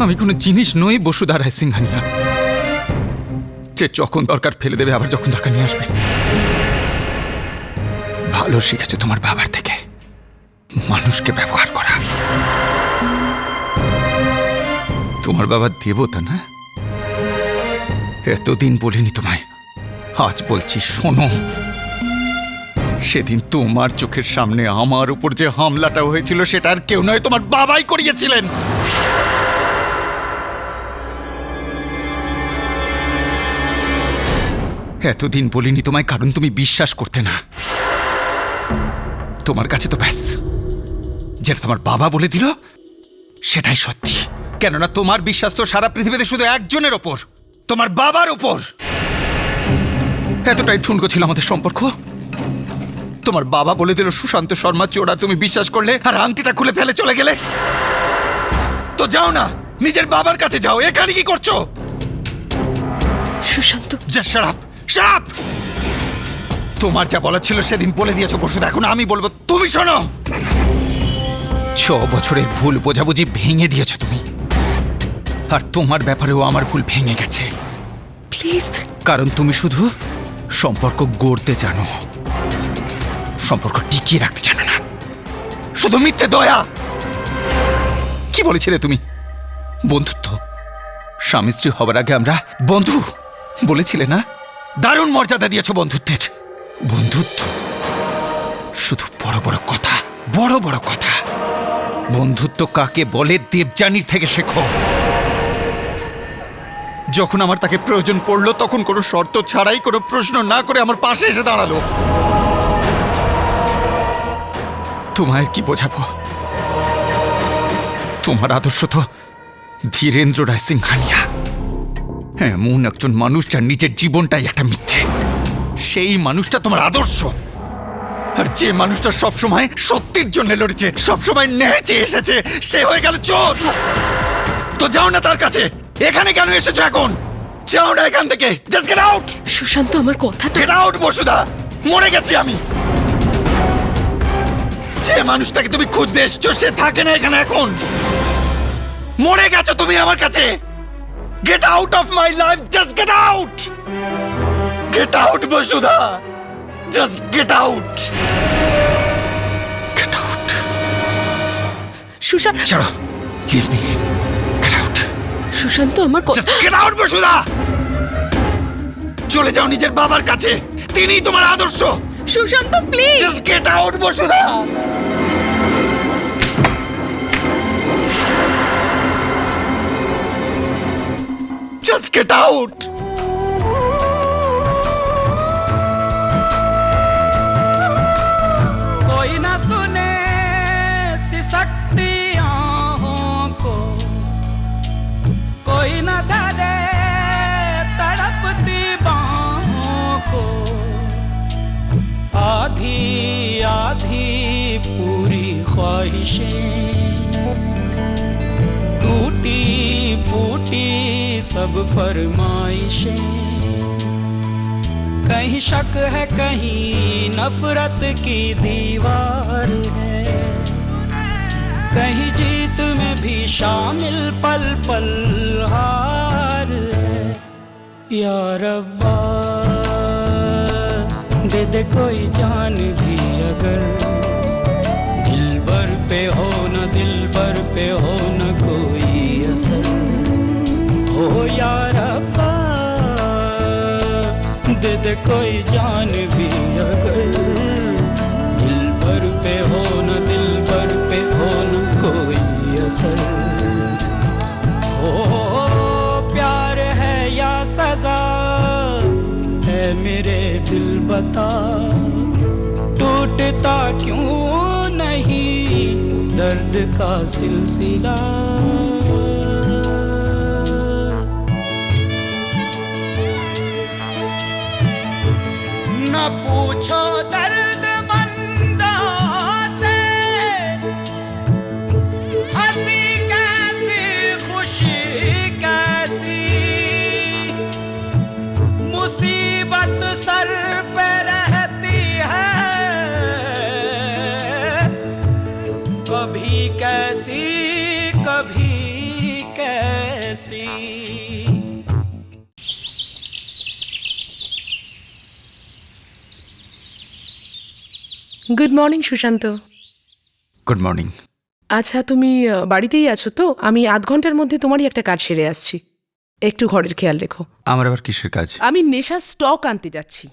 আমি কোনো জিনিস নই বসুধা রায় সিংহানিয়া, যে যখন দরকার ফেলে দেবে, আবার যখন দরকার নিয়ে আসবে। ভালো শিখেছো তোমার বাবার থেকে মানুষকে ব্যবহার করা। তোমার বাবা দেবতা না? এতদিন বলিনি তোমায়, আজ বলছি শোনো। সেদিন তোমার চোখের সামনে আমার উপর যে হামলাটা হয়েছিল, সেটা আর কেউ নয়, তোমার বাবাই করিয়েছিলেন। এতদিন বলিনি তোমায়, কারণ তুমি বিশ্বাস করতে না। তোমার কাছে তো ব্যাস যেটা তোমার বাবা বলে দিল সেটাই সত্যি। কেননা তোমার বিশ্বাস তো সারা পৃথিবীতে শুধু একজনের ওপর, তোমার বাবার ওপর। এতটাই ঠুনকো ছিল আমাদের সম্পর্ক। তোমার বাবা বলে দিল সুশান্ত শর্মা চোর, আর তুমি বিশ্বাস করলে আর আংটিটা খুলে ফেলে চলে গেলে। তো যাও না, নিজের বাবার কাছে যাও। এখানে কি করছো? Sushant, just shut up, shut up. তোমার যা বলা ছিল সেদিন বলে দিয়েছো বসুধা, এখন আমি বলবো। তুমি শোনো, 6 বছরের ভুল বোঝাবুঝি ভেঙে দিয়েছো তুমি, আর তোমার ব্যাপারেও আমার ভুল ভেঙে গেছে। প্লিজ। কারণ তুমি শুধু সম্পর্ক গড়তে জানো, সম্পর্ক টিকিয়ে রাখতে জানো না। শুধু মিথ্যে দয়া। কি বলেছিলে তুমি? বন্ধুত্ব। স্বামী স্ত্রী হবার আগে আমরা বন্ধু বলেছিলে না? দারুণ মর্যাদা দিয়েছো বন্ধুত্বের। বন্ধুত্ব শুধু বড় বড় কথা, বড় বড় কথা। বন্ধুত্ব কাকে বলে দেবযানীর থেকে শেখো। যখন আমার তাকে প্রয়োজন পড়লো, তখন কোনো শর্ত ছাড়াই, কোনো প্রশ্ন না করে আমার পাশে এসে দাঁড়ালো। তোমায় কি বোঝাবো? তোমার আদর্শ তো ধীরেন্দ্র রায় সিংহানিয়া, এমন একজন মানুষ যার নিজের জীবনটাই একটা মিথ্যে। সেই মানুষটা তোমার আদর্শ। আর যে মানুষটা সবসময় সত্যির জন্য লড়েছে, সবসময় ন্যায় চেয়ে এসেছে, সে হয়ে গেল চোর। তো যাও না তার কাছে। এখানে কেন এসেছো এখন? যাও না এখান থেকে। Just get out. সুশান্ত, আমার কথাটা। Get out Basudha. মরে গেছি আমি। যে মানুষটাকে তুমি খুঁজতে এসছো সে থাকে না এখানে এখন। মরে গেছো তুমি আমার কাছে। Get out of my life. Just get out. Get out Basudha. Just get out. Get out. Sushanta, ছাড়ো। Leave me. Get out. Sushanta, আমার কথা। Just get out Basudha. চলে যাও নিজের বাবার কাছে, তিনিই তোমার আদর্শ। Sushanta, please. Just get out Basudha. Just get out! कोई ना सुने सिसकती आहों को, कोई ना धरे तड़पती बाहों को। आधी आधी पूरी ख्वाहिशें, टूटी फूटी सब फरमाइशें। कहीं शक है कहीं नफरत की दीवार है, कहीं जीत में भी शामिल पल पल हार है। या रब्बा दे दे कोई जान भी अगर, दिलबर पे हो न दिलबर पे हो न कोई असर। ओ या रब्बा दे दे कोई जान भी अगर, दिलबर पे हो न दिलबर पे हो न कोई असर। ओ प्यार है या सजा है मेरे दिल बता, टूटता क्यों नहीं दर्द का सिलसिला। न पूछो दर्द मंदा से, हंसी कैसी खुशी कैसी, मुसीबत सर पे रहती है, कभी कैसी कभी कैसी। Good morning Sushant. Good morning. আচ্ছা, তুমি বাড়িতেই আছো তো? আমি আধ ঘন্টার মধ্যে তোমারই একটা কাজ সেরে আসছি, একটু ঘরের খেয়াল রেখো। আমার আবার কিসের কাজ? আমি নেশার স্টক আনতে যাচ্ছি।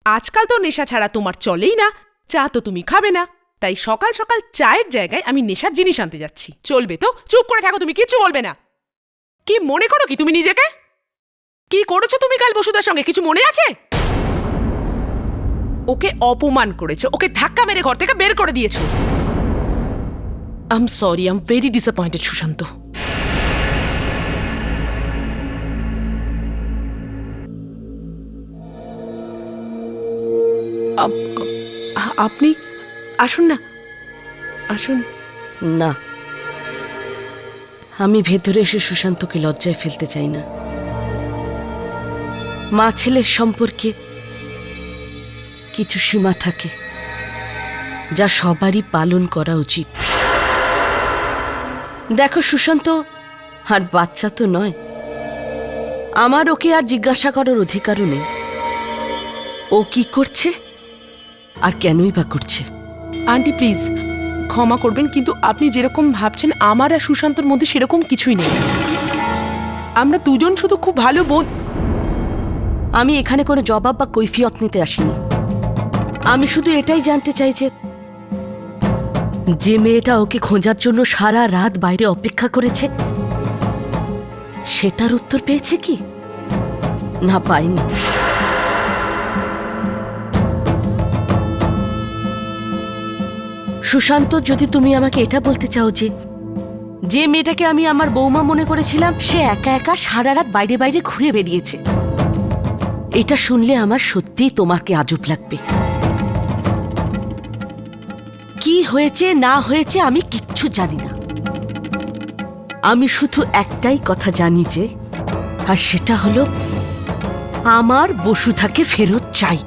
আজকাল তো নেশা ছাড়া তোমার চলেই না, চা তো তুমি খাবে না, তাই সকাল সকাল চায়ের জায়গায় আমি নেশার জিনিস আনতে যাচ্ছি। চলবে তো? চুপ করে থাকো, তুমি কিচ্ছু বলবে না। কি মনে করো কি তুমি নিজেকে? কি করেছো তুমি কাল বসুদার সঙ্গে, কিছু মনে আছে? ওকে অপমান করেছো, ওকে ধাক্কা মেরে ঘর থেকে বের করে দিয়েছো। I am sorry, I am very disappointed Sushant. আপনি আসুন না, আসুন। না, আমি ভেতরে এসে সুশান্তকে লজ্জায় ফেলতে চাই না। মা ছেলের সম্পর্কে কিছু সীমা থাকে যা সবারই পালন করা উচিত। দেখো সুশান্ত আর বাচ্চা তো নয়, আমার ওকে আর জিজ্ঞাসা করার অধিকারও নেই ও কি করছে আর কেনই বা করছে। আন্টি প্লিজ ক্ষমা করবেন, কিন্তু আপনি যেরকম ভাবছেন আমার আর সুশান্তর মধ্যে সেরকম কিছুই নেই। আমরা দুজন শুধু খুব ভালো বোন। আমি এখানে কোনো জবাব বা কৈফিয়ত নিতে আসিনি। আমি শুধু এটাই জানতে চাই যে মেয়েটা ওকে খোঁজার জন্য সারা রাত বাইরে অপেক্ষা করেছে সে তার উত্তর পেয়েছে কি না পায়নি। সুশান্ত, যদি তুমি আমাকে এটা বলতে চাও যে মেয়েটাকে আমি আমার বৌমা মনে করেছিলাম সে একা একা সারা রাত বাইরে বাইরে ঘুরে বেরিয়েছে, এটা শুনলে আমার সত্যিই তোমাকে আজব লাগবে। কি হয়েছে না হয়েছে আমি কিচ্ছু জানি না, আমি শুধু একটাই কথা জানি আর সেটা হলো আমার বসুধাকে ফেরত চাই।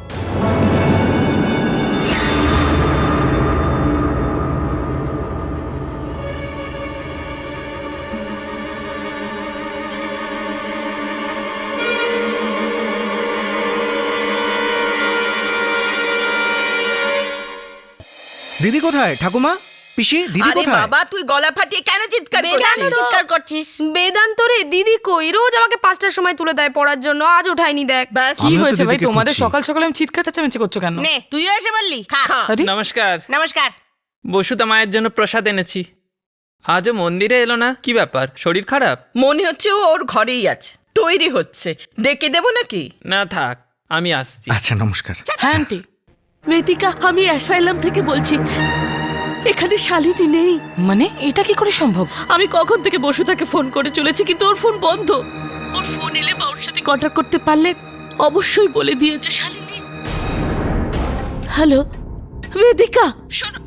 দিদি কোথায়? ঠাকুমা, পিসি, দিদি আরে কোথায়? বাবা, তুই গলা ফাটিয়ে কেন চিৎকার করছিস? বেদান্ত রে, দিদি কই? রোজ আমাকে 5টার সময় তুলে দেয় পড়ার জন্য, আজ ওঠায়নি দেখ। ব্যাস, আমিও কি তো হয়েছে ভাই দিদিকে তোমাদের? খুঁজছি। সকাল সকাল আমি চিৎকার চেঁচামেচি করছো কেন? নে তুইও এসে বললি খা। আরে, নমস্কার। নমস্কার। বসুদা মায়ের জন্য প্রসাদ এনেছি। আজও মন্দিরে এলো না, কি ব্যাপার? শরীর খারাপ? মনে হচ্ছে ও ওর ঘরেই আছে, তৈরি হচ্ছে। ডেকে দেবো নাকি? না থাক, আমি আসছি। আচ্ছা, নমস্কার। হ্যাঁ আন্টি। বেদিকা, আমি অ্যাসাইলাম থেকে বলছি, এখানে শালিনী নেই। মানে এটা কি করে সম্ভব? আমি কখন থেকে বসুধাকে ফোন করে চলেছি, কিন্তু ওর ফোন বন্ধ। ওর ফোন এলে বা ওর সাথে কন্ট্যাক্ট করতে পারলে অবশ্যই বলে দিও যে শালিনী। হ্যালো বেদিকা, শোনো।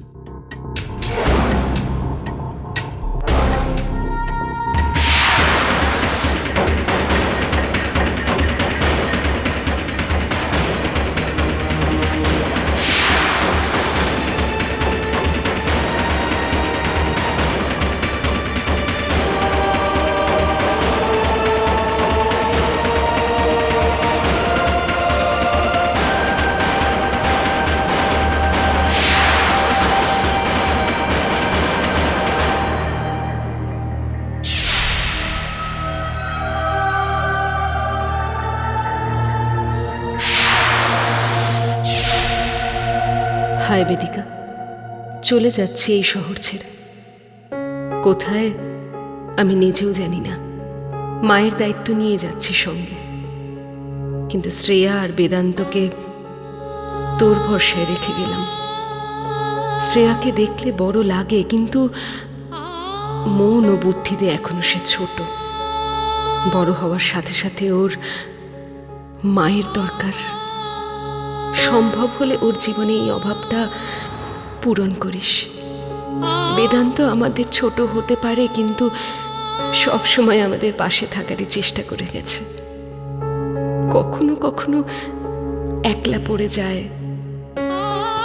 হায় বেদিকা, চলে যাচ্ছি এই শহর ছেড়ে। কোথায় আমি নিজেও জানি না। মায়ের দায়িত্ব নিয়ে যাচ্ছি সঙ্গে, কিন্তু শ্রেয়া আর বেদান্তকে তোর ভরসায় রেখে গেলাম। শ্রেয়াকে দেখলে বড় লাগে, কিন্তু মন ও বুদ্ধিতে এখনো সে ছোট। বড় হওয়ার সাথে সাথে ওর মায়ের দরকার। সম্ভব হলে ওর জীবনে এই অভাবটা পূরণ করিস। বেদান্ত আমাদের ছোট হতে পারে, কিন্তু সব সময় আমাদের পাশে থাকারই চেষ্টা করে গেছে। কখনো কখনো একলা পড়ে যায়,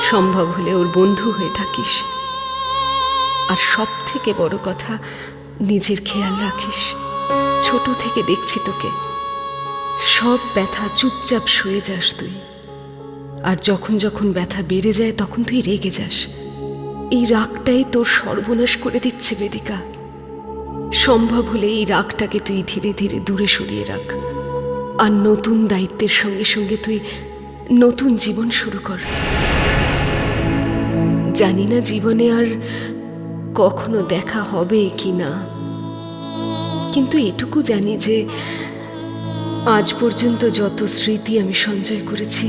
সম্ভব হলে ওর বন্ধু হয়ে থাকিস। আর সব থেকে বড় কথা, নিজের খেয়াল রাখিস। ছোট থেকে দেখছি তোকে, সব ব্যথা চুপচাপ শুয়ে যাস তুই। আর যখন যখন ব্যথা বেড়ে যায় তখন তুই রেগে যাস। এই রাগটাই তোর সর্বনাশ করে দিচ্ছে বেদিকা। সম্ভব হলে এই রাগটাকে তুই ধীরে ধীরে দূরে সরিয়ে রাখ, আর নতুন দায়িত্বের সঙ্গে সঙ্গে তুই নতুন জীবন শুরু কর। জানি না জীবনে আর কখনো দেখা হবে কি না, কিন্তু এটুকু জানি যে আজ পর্যন্ত যত স্মৃতি আমি সঞ্চয় করেছি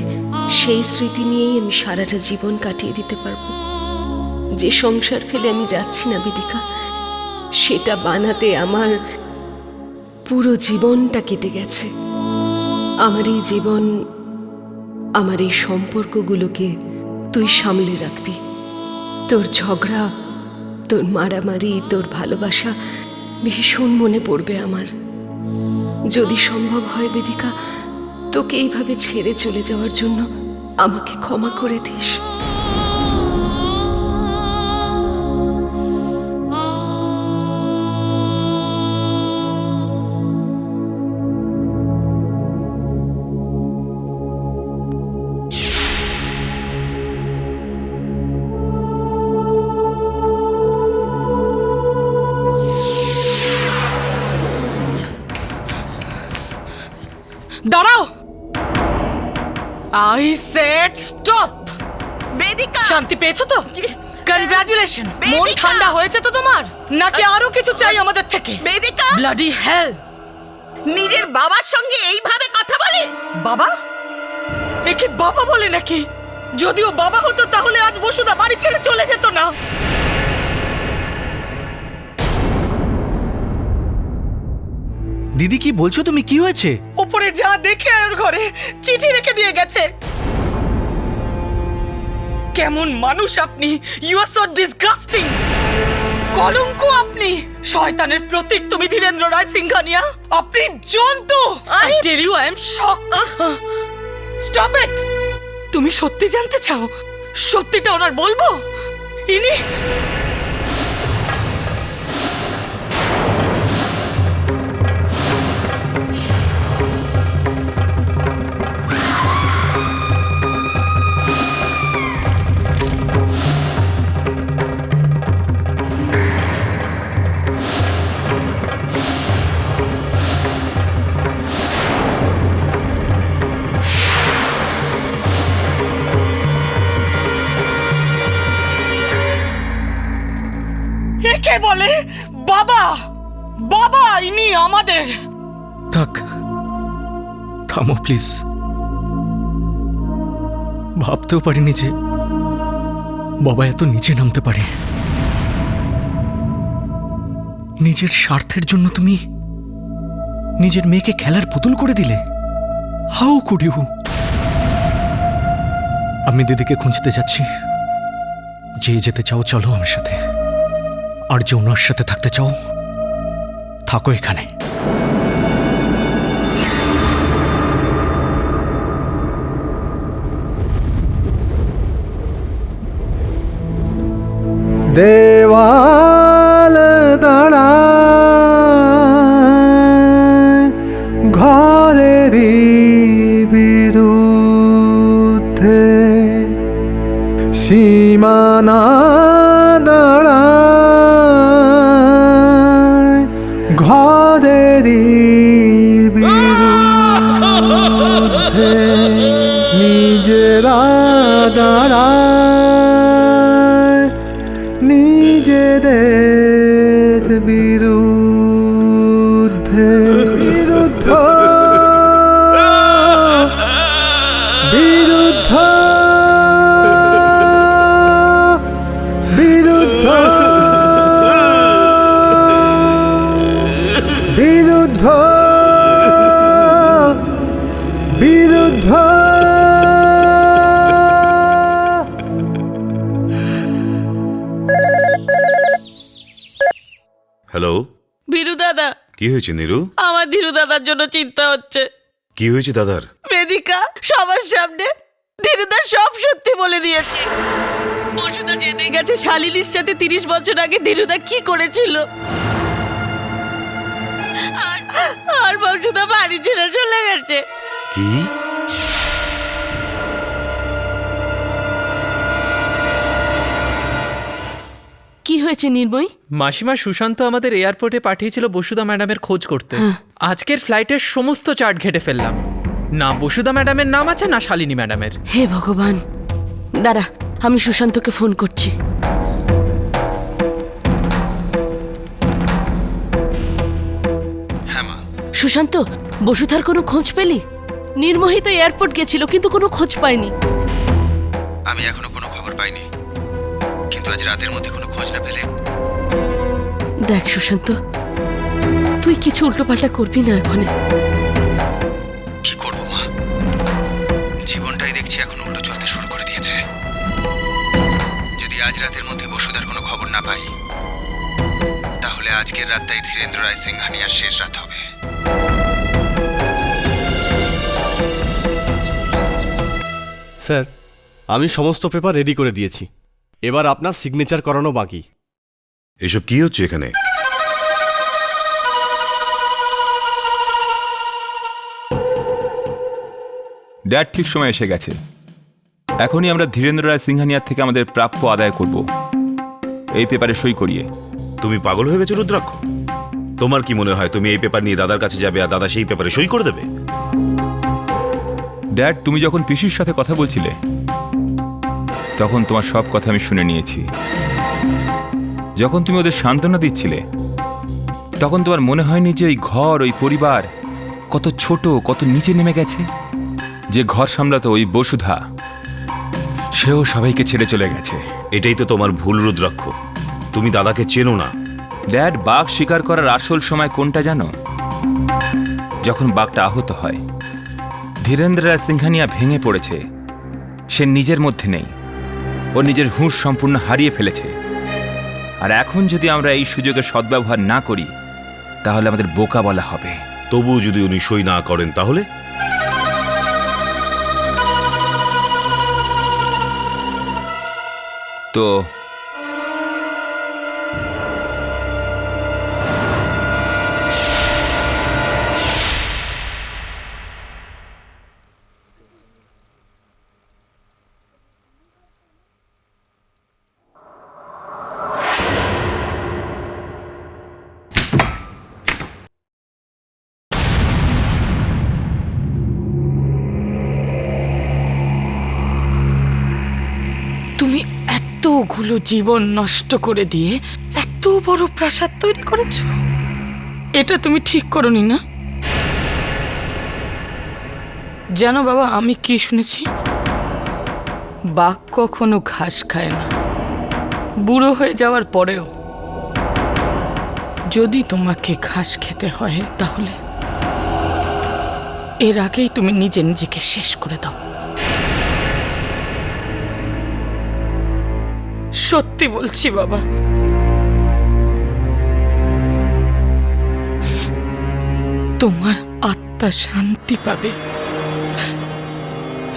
সেই স্মৃতি নিয়েই আমি সারাটা জীবন কাটিয়ে দিতে পারবো। যে সংসার ফেলে আমি যাচ্ছি না বেদিকা, সেটা বানাতে আমার পুরো জীবনটা কেটে গেছে। আমার এই জীবন, আমার এই সম্পর্কগুলোকে তুই সামলে রাখবি। তোর ঝগড়া, তোর মারামারি, তোর ভালোবাসা ভীষণ মনে পড়বে আমার। যদি সম্ভব হয় বেদিকা, তোকে এইভাবে ছেড়ে চলে যাওয়ার জন্য আমাকে ক্ষমা করে দিস। দাঁড়াও! I said stop! বেদিকা, শান্তি পেয়েছো তো? কনগ্রাচুলেশন! মন বেদিকা! ঠান্ডা হয়েছে তো তোমার? নাকি আরো কিছু চাই আমাদের থেকে? বেদিকা ব্লাডি হেল! নিজের বাবার সঙ্গে এইভাবে কথা বলে? বাবা? একে বাবা বলে নাকি? যদিও বাবা হতো তাহলে আজ বসুদা বাড়ি ছেড়ে চলে যেত না। দিদি কি বলছো তুমি? কি হয়েছে? উপরে যা দেখে আয় ওর ঘরে চিঠি রেখে দিয়ে গেছে। কেমন মানুষ আপনি! You are so disgusting! কলঙ্ক আপনি! শয়তানের প্রতীক তুমি, ধীরেন্দ্র রায় সিংঘানিয়া! আপনি জন্তু! I tell you I am shocked! Stop it! তুমি সত্যি জানতে চাও? সত্যিটা ওনার বলবো? ইনি একে বলে বাবা! বাবা ইনি আমাদের! থাক, থামো প্লিজ। ভাবতেও পারিনি যে বাবা এত নিচে নামতে পারে। নিজের স্বার্থের জন্য তুমি নিজের মেয়েকে খেলার পুতুল করে দিলে। How could you? আমি দিদিকে খুঁজতে যাচ্ছি। যে যেতে চাও চলো আমার সাথে, আর যে ওনার সাথে থাকতে চাও থাকো এখানে। দেওয়াল দাঁড়ায় ঘরেরই বিরুদ্ধে, সীমানা দাঁড়ায় ঘরেরই বিরুদ্ধে, নিজেরা দাঁড়ায় নিজেদের বিরুদ্ধে। বিরুদ্ধ বিরুদ্ধ বিরুদ্ধ বিরুদ্ধ বিরুদ্ধ। হ্যালো, বীরু দাদা! কি হয়েছে নীরু? আমার ধীরু দাদার জন্য চিন্তা হচ্ছে। কি হয়েছে দাদার? বেদিকা সবার সামনে ধীরুদা সব সত্যি বলে দিয়েছে। বসুদা জেনে গেছে শালিনীর সাথে 30 বছর আগে ধীরুদা কি করেছিল। আর বসুদা বাড়ি ছেড়ে চলে গেছে। কি? হয়েছে নির্ময়? মাসিমা সুশান্ত আমাদের এয়ারপোর্টে পাঠিয়েছিল বসুধা ম্যাডামের খোঁজ করতে। আজকের ফ্লাইটের সমস্ত চার্ট ঘেটে ফেললাম, না বসুধা ম্যাডামের নাম আছে না শালিনী ম্যাডামের। হে ভগবান, দাঁড়া, আমি সুশান্তকে ফোন করছি। হ্যাঁ মা। সুশান্ত, বসুধার কোনো খোঁজ পেলি? নির্মোহী তো এয়ারপোর্ট গেছিল কিন্তু কোনো খোঁজ পাইনি। আমি এখনো কোনো খবর পাইনি, কিন্তু আজ রাতের মধ্যে কোনো খোঁজ না পেলে। দেখ সুশান্ত, তুই কিছু উল্টোপাল্টা করবি না এখনে। কি করব মা, জীবনটাই দেখছি এখন উল্টো চলতে শুরু করে দিয়েছে। যদি আজ রাতের মধ্যে বসুধার কোনো খবর না পাই, তাহলে আজকের রাতটাই ধীরেন্দ্র রায় সিংহানিয়ার শেষ রাত হবে। স্যার, আমি সমস্ত পেপার রেডি করে দিয়েছি, এবার আপনার সিগনেচার করানো বাকি। এসব কি হচ্ছে এখানে? ড্যাড ঠিক সময় এসে গেছে। এখনই আমরা ধীরেন্দ্র রায় সিংহানিয়ার থেকে আমাদের প্রাপ্য আদায় করব, এই পেপারে সই করিয়ে। তুমি পাগল হয়ে গেছো রুদ্রাক্ষ? তোমার কি মনে হয় তুমি এই পেপার নিয়ে দাদার কাছে যাবে আর দাদা সেই পেপারে সই করে দেবে? ড্যাড, তুমি যখন পিসির সাথে কথা বলছিলে তখন তোমার সব কথা আমি শুনে নিয়েছি। যখন তুমি ওদের সান্ত্বনা দিচ্ছিলে তখন তোমার মনে হয়নি যে ওই ঘর, ওই পরিবার কত ছোট, কত নিচে নেমে গেছে? যে ঘর সামলাতো ওই বসুধা, সেও সবাইকে ছেড়ে চলে গেছে। এটাই তো তোমার ভুল রুদ্রাক্ষ, তুমি দাদাকে চেনো না। ড্যাড, বাঘ শিকার করার আসল সময় কোনটা জানো? যখন বাঘটা আহত হয়। ধীরেন্দ্র রায় সিংহানিয়া ভেঙে পড়েছে, সে নিজের মধ্যে নেই, ও নিজের হুঁশ সম্পূর্ণ হারিয়ে ফেলেছে। আর এখন যদি আমরা এই সুযোগের সদ্ব্যবহার না করি তাহলে আমাদের বোকা বলা হবে। তবুও যদি উনি সই না করেন তাহলে? তো তুমি এতগুলো জীবন নষ্ট করে দিয়ে এত বড় প্রাসাদ তৈরি করেছ, এটা তুমি ঠিক করনি না? জানো বাবা, আমি কি শুনেছি? বাঘ কখনো ঘাস খায় না, বুড়ো হয়ে যাওয়ার পরেও। যদি তোমাকে ঘাস খেতে হয় তাহলে এর আগেই তুমি নিজে নিজেকে শেষ করে দাও। সত্যি বলছি বাবা, তোমার আত্মা শান্তি পাবে,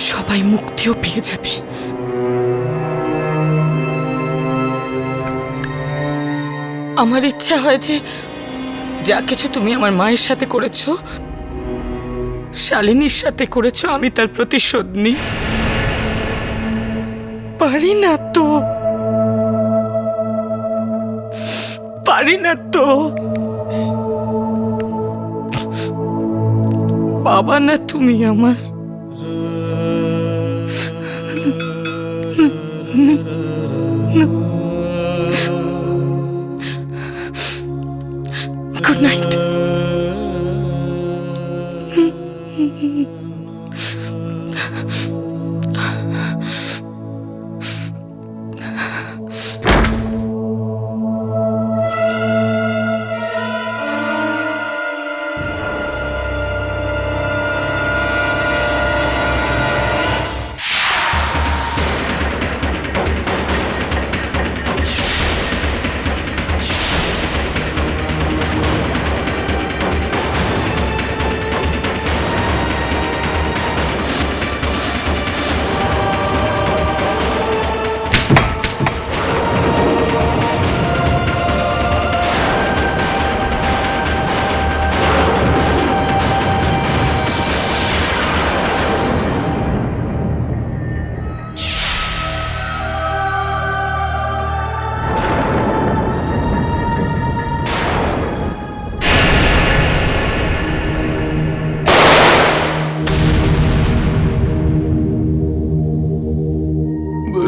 সবাই মুক্তিও পেয়ে যাবে। আমার ইচ্ছা হয় যে যা কিছু তুমি আমার মায়ের সাথে করেছো, শালিনীর সাথে করেছো, আমি তার প্রতিশোধ নিই। পারি না তো, পারি না তো। বাবা না তুমি আমার। Good night.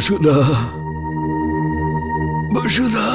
বসুধা বসুধা